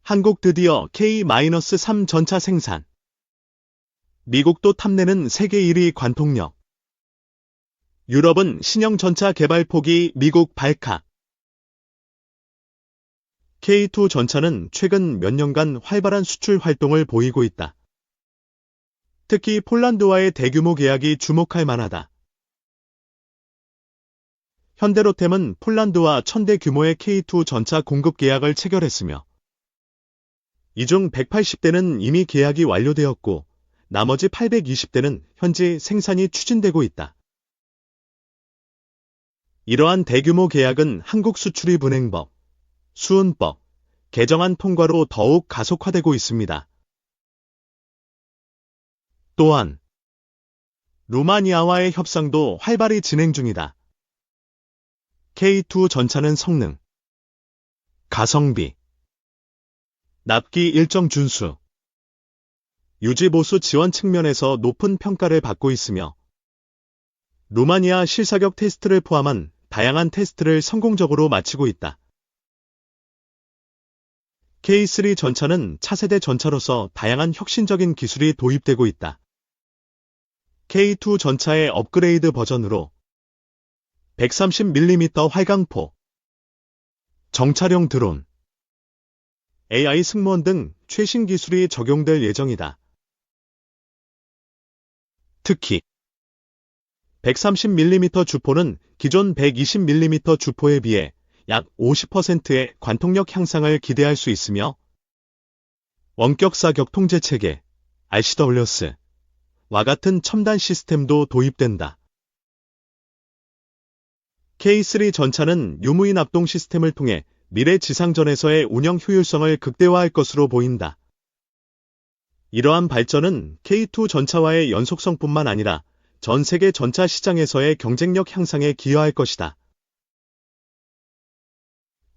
한국 드디어 K-3 전차 생산. 미국도 탐내는 세계 1위 관통력. 유럽은 신형 전차 개발 포기 미국 발칵. K2 전차는 최근 몇 년간 활발한 수출 활동을 보이고 있다. 특히 폴란드와의 대규모 계약이 주목할 만하다. 현대로템은 폴란드와 1000대 규모의 K2 전차 공급 계약을 체결했으며 이 중 180대는 이미 계약이 완료되었고 나머지 820대는 현재 생산이 추진되고 있다. 이러한 대규모 계약은 한국 수출입 운행법, 수운법, 개정안 통과로 더욱 가속화되고 있습니다. 또한 루마니아와의 협상도 활발히 진행 중이다. K2 전차는 성능, 가성비, 납기 일정 준수, 유지보수 지원 측면에서 높은 평가를 받고 있으며 루마니아 실사격 테스트를 포함한 다양한 테스트를 성공적으로 마치고 있다. K3 전차는 차세대 전차로서 다양한 혁신적인 기술이 도입되고 있다. K2 전차의 업그레이드 버전으로 130mm 활강포, 정찰용 드론, AI 승무원 등 최신 기술이 적용될 예정이다. 특히 130mm 주포는 기존 120mm 주포에 비해 약 50%의 관통력 향상을 기대할 수 있으며 원격 사격 통제 체계, RCWS와 같은 첨단 시스템도 도입된다. K3 전차는 유무인 압동 시스템을 통해 미래 지상전에서의 운영 효율성을 극대화할 것으로 보인다. 이러한 발전은 K2 전차와의 연속성뿐만 아니라 전 세계 전차 시장에서의 경쟁력 향상에 기여할 것이다.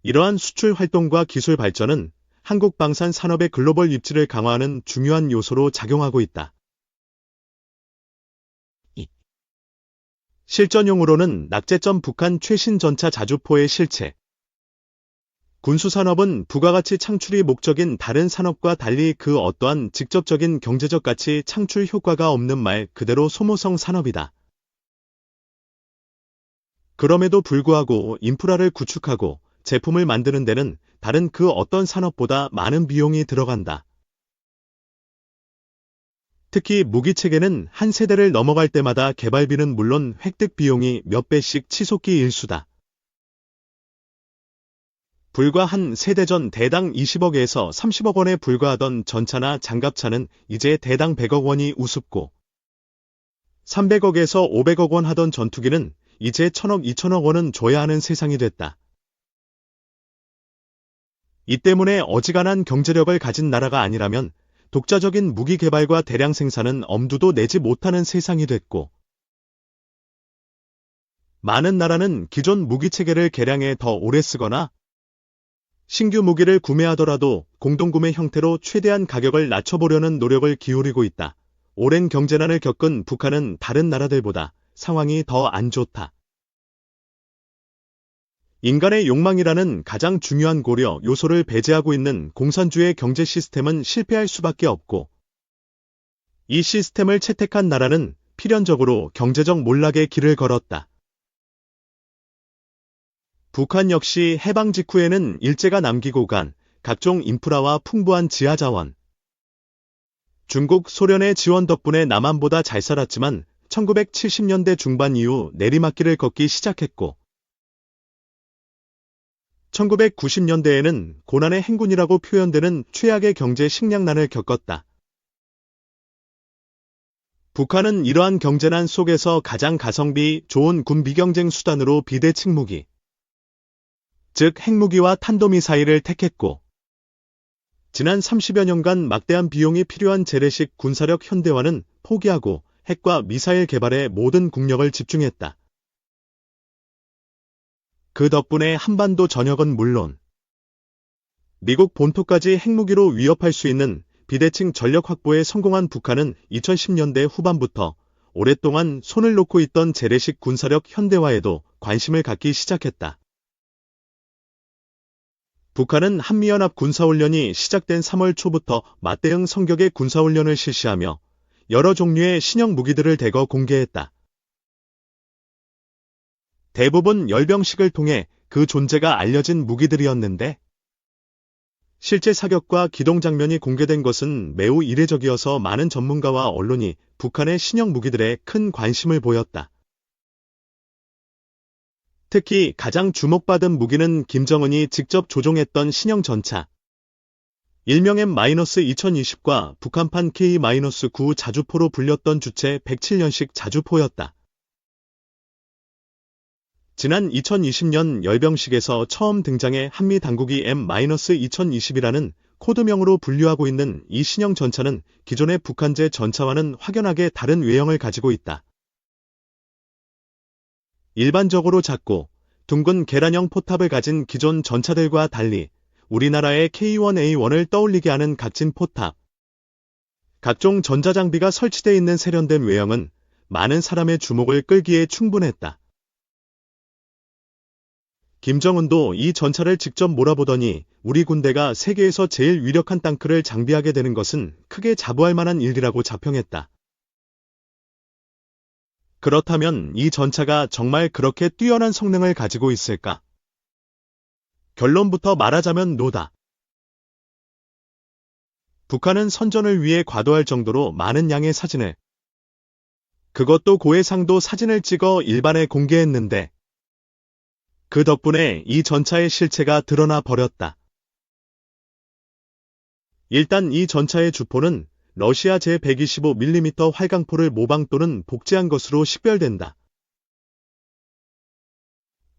이러한 수출 활동과 기술 발전은 한국 방산 산업의 글로벌 입지를 강화하는 중요한 요소로 작용하고 있다. 실전용으로는 낙제점 북한 최신 전차 자주포의 실체. 군수산업은 부가가치 창출이 목적인 다른 산업과 달리 그 어떠한 직접적인 경제적 가치 창출 효과가 없는 말 그대로 소모성 산업이다. 그럼에도 불구하고 인프라를 구축하고 제품을 만드는 데는 다른 그 어떤 산업보다 많은 비용이 들어간다. 특히 무기체계는 한 세대를 넘어갈 때마다 개발비는 물론 획득 비용이 몇 배씩 치솟기 일수다. 불과 한 세대 전 대당 20억에서 30억 원에 불과하던 전차나 장갑차는 이제 대당 100억 원이 우습고 300억에서 500억 원 하던 전투기는 이제 1000억, 2000억 원은 줘야 하는 세상이 됐다. 이 때문에 어지간한 경제력을 가진 나라가 아니라면 독자적인 무기 개발과 대량 생산은 엄두도 내지 못하는 세상이 됐고 많은 나라는 기존 무기 체계를 개량해 더 오래 쓰거나 신규 무기를 구매하더라도 공동구매 형태로 최대한 가격을 낮춰보려는 노력을 기울이고 있다. 오랜 경제난을 겪은 북한은 다른 나라들보다 상황이 더 안 좋다. 인간의 욕망이라는 가장 중요한 고려 요소를 배제하고 있는 공산주의 경제 시스템은 실패할 수밖에 없고 이 시스템을 채택한 나라는 필연적으로 경제적 몰락의 길을 걸었다. 북한 역시 해방 직후에는 일제가 남기고 간 각종 인프라와 풍부한 지하자원, 중국, 소련의 지원 덕분에 남한보다 잘 살았지만 1970년대 중반 이후 내리막길을 걷기 시작했고 1990년대에는 고난의 행군이라고 표현되는 최악의 경제 식량난을 겪었다. 북한은 이러한 경제난 속에서 가장 가성비 좋은 군 비경쟁 수단으로 비대칭 무기, 즉 핵무기와 탄도미사일을 택했고 지난 30여 년간 막대한 비용이 필요한 재래식 군사력 현대화는 포기하고 핵과 미사일 개발에 모든 국력을 집중했다. 그 덕분에 한반도 전역은 물론 미국 본토까지 핵무기로 위협할 수 있는 비대칭 전력 확보에 성공한 북한은 2010년대 후반부터 오랫동안 손을 놓고 있던 재래식 군사력 현대화에도 관심을 갖기 시작했다. 북한은 한미연합 군사훈련이 시작된 3월 초부터 맞대응 성격의 군사훈련을 실시하며 여러 종류의 신형 무기들을 대거 공개했다. 대부분 열병식을 통해 그 존재가 알려진 무기들이었는데 실제 사격과 기동 장면이 공개된 것은 매우 이례적이어서 많은 전문가와 언론이 북한의 신형 무기들에 큰 관심을 보였다. 특히 가장 주목받은 무기는 김정은이 직접 조종했던 신형 전차 일명 M-2020과 북한판 K-9 자주포로 불렸던 주체 107년식 자주포였다. 지난 2020년 열병식에서 처음 등장해 한미 당국이 M-2020이라는 코드명으로 분류하고 있는 이 신형 전차는 기존의 북한제 전차와는 확연하게 다른 외형을 가지고 있다. 일반적으로 작고 둥근 계란형 포탑을 가진 기존 전차들과 달리 우리나라의 K1A1을 떠올리게 하는 각진 포탑, 각종 전자장비가 설치되어 있는 세련된 외형은 많은 사람의 주목을 끌기에 충분했다. 김정은도 이 전차를 직접 몰아보더니 우리 군대가 세계에서 제일 위력한 탱크를 장비하게 되는 것은 크게 자부할 만한 일이라고 자평했다. 그렇다면 이 전차가 정말 그렇게 뛰어난 성능을 가지고 있을까? 결론부터 말하자면 노다. 북한은 선전을 위해 과도할 정도로 많은 양의 사진을, 그것도 고해상도 사진을 찍어 일반에 공개했는데 그 덕분에 이 전차의 실체가 드러나 버렸다. 일단 이 전차의 주포는 러시아 제125mm 활강포를 모방 또는 복제한 것으로 식별된다.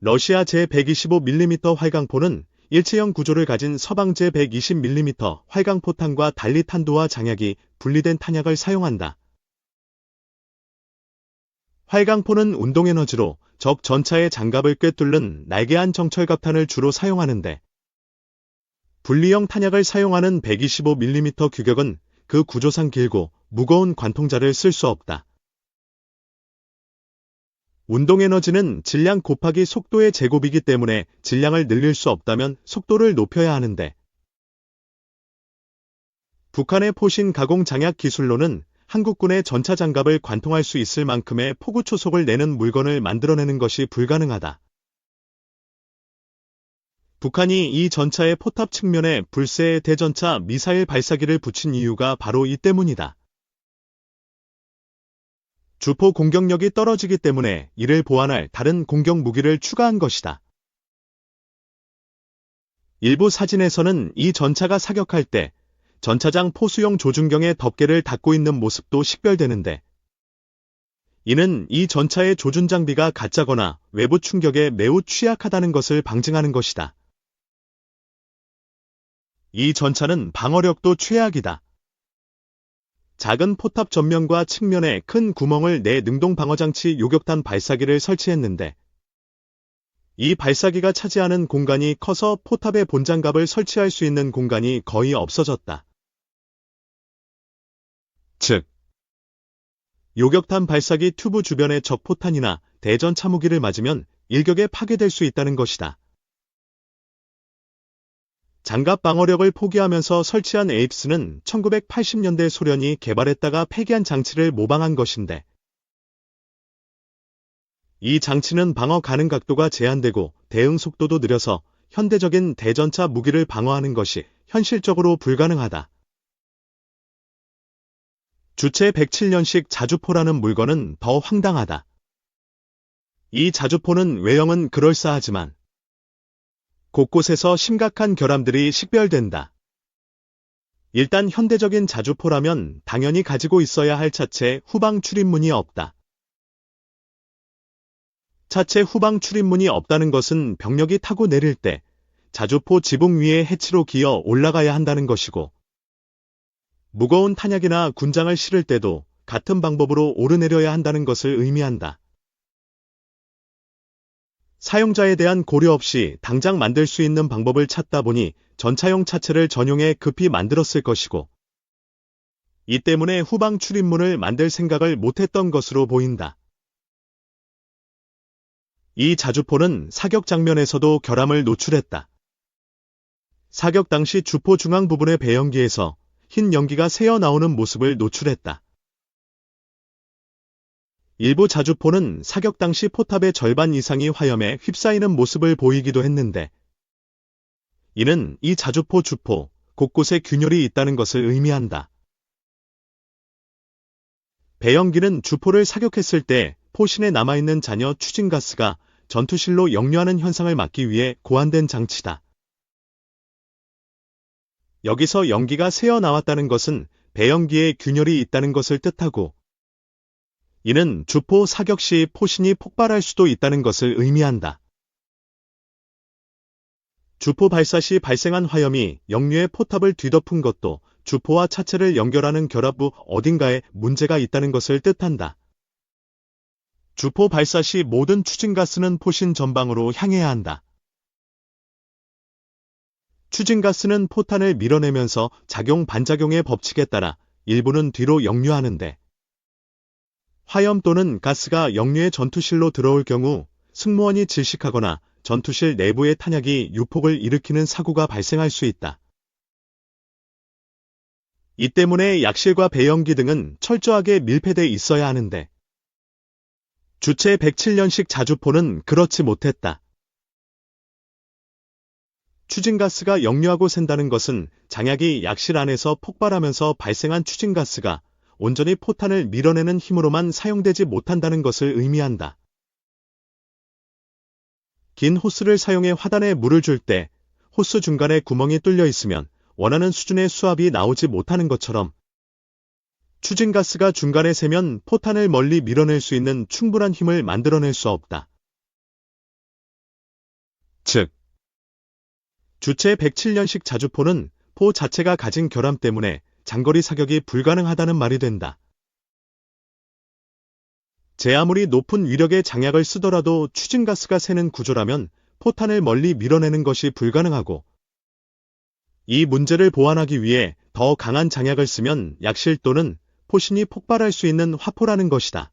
러시아 제125mm 활강포는 일체형 구조를 가진 서방 제120mm 활강포탄과 달리 탄도와 장약이 분리된 탄약을 사용한다. 활강포는 운동에너지로 적 전차의 장갑을 꿰뚫는 날개안 정찰갑탄을 주로 사용하는데 분리형 탄약을 사용하는 125mm 규격은 그 구조상 길고 무거운 관통자를 쓸 수 없다. 운동에너지는 질량 곱하기 속도의 제곱이기 때문에 질량을 늘릴 수 없다면 속도를 높여야 하는데 북한의 포신 가공 장약 기술로는 한국군의 전차 장갑을 관통할 수 있을 만큼의 포구 초속을 내는 물건을 만들어내는 것이 불가능하다. 북한이 이 전차의 포탑 측면에 불세의 대전차 미사일 발사기를 붙인 이유가 바로 이 때문이다. 주포 공격력이 떨어지기 때문에 이를 보완할 다른 공격 무기를 추가한 것이다. 일부 사진에서는 이 전차가 사격할 때 전차장 포수용 조준경의 덮개를 닫고 있는 모습도 식별되는데 이는 이 전차의 조준 장비가 가짜거나 외부 충격에 매우 취약하다는 것을 방증하는 것이다. 이 전차는 방어력도 최악이다. 작은 포탑 전면과 측면에 큰 구멍을 내 능동 방어장치 요격탄 발사기를 설치했는데 이 발사기가 차지하는 공간이 커서 포탑의 본장갑을 설치할 수 있는 공간이 거의 없어졌다. 즉, 요격탄 발사기 튜브 주변의 적 포탄이나 대전 참호기를 맞으면 일격에 파괴될 수 있다는 것이다. 장갑 방어력을 포기하면서 설치한 에이프스는 1980년대 소련이 개발했다가 폐기한 장치를 모방한 것인데 이 장치는 방어 가능 각도가 제한되고 대응 속도도 느려서 현대적인 대전차 무기를 방어하는 것이 현실적으로 불가능하다. 주체 107년식 자주포라는 물건은 더 황당하다. 이 자주포는 외형은 그럴싸하지만 곳곳에서 심각한 결함들이 식별된다. 일단 현대적인 자주포라면 당연히 가지고 있어야 할 차체 후방 출입문이 없다. 차체 후방 출입문이 없다는 것은 병력이 타고 내릴 때 자주포 지붕 위에 해치로 기어 올라가야 한다는 것이고 무거운 탄약이나 군장을 실을 때도 같은 방법으로 오르내려야 한다는 것을 의미한다. 사용자에 대한 고려 없이 당장 만들 수 있는 방법을 찾다 보니 전차용 차체를 전용해 급히 만들었을 것이고 이 때문에 후방 출입문을 만들 생각을 못했던 것으로 보인다. 이 자주포는 사격 장면에서도 결함을 노출했다. 사격 당시 주포 중앙 부분의 배연기에서 흰 연기가 새어 나오는 모습을 노출했다. 일부 자주포는 사격 당시 포탑의 절반 이상이 화염에 휩싸이는 모습을 보이기도 했는데, 이는 이 자주포 주포 곳곳에 균열이 있다는 것을 의미한다. 배연기는 주포를 사격했을 때 포신에 남아있는 잔여 추진가스가 전투실로 역류하는 현상을 막기 위해 고안된 장치다. 여기서 연기가 새어 나왔다는 것은 배연기에 균열이 있다는 것을 뜻하고, 이는 주포 사격 시 포신이 폭발할 수도 있다는 것을 의미한다. 주포 발사 시 발생한 화염이 역류의 포탑을 뒤덮은 것도 주포와 차체를 연결하는 결합부 어딘가에 문제가 있다는 것을 뜻한다. 주포 발사 시 모든 추진가스는 포신 전방으로 향해야 한다. 추진가스는 포탄을 밀어내면서 작용-반작용의 법칙에 따라 일부는 뒤로 역류하는데, 화염 또는 가스가 역류의 전투실로 들어올 경우 승무원이 질식하거나 전투실 내부의 탄약이 유폭을 일으키는 사고가 발생할 수 있다. 이 때문에 약실과 배연기 등은 철저하게 밀폐돼 있어야 하는데, 주체 107년식 자주포는 그렇지 못했다. 추진가스가 역류하고 샌다는 것은 장약이 약실 안에서 폭발하면서 발생한 추진가스가 온전히 포탄을 밀어내는 힘으로만 사용되지 못한다는 것을 의미한다. 긴 호스를 사용해 화단에 물을 줄 때 호스 중간에 구멍이 뚫려 있으면 원하는 수준의 수압이 나오지 못하는 것처럼, 추진가스가 중간에 새면 포탄을 멀리 밀어낼 수 있는 충분한 힘을 만들어낼 수 없다. 즉, 주체 107년식 자주포는 포 자체가 가진 결함 때문에 장거리 사격이 불가능하다는 말이 된다. 제 아무리 높은 위력의 장약을 쓰더라도 추진가스가 새는 구조라면 포탄을 멀리 밀어내는 것이 불가능하고, 이 문제를 보완하기 위해 더 강한 장약을 쓰면 약실 또는 포신이 폭발할 수 있는 화포라는 것이다.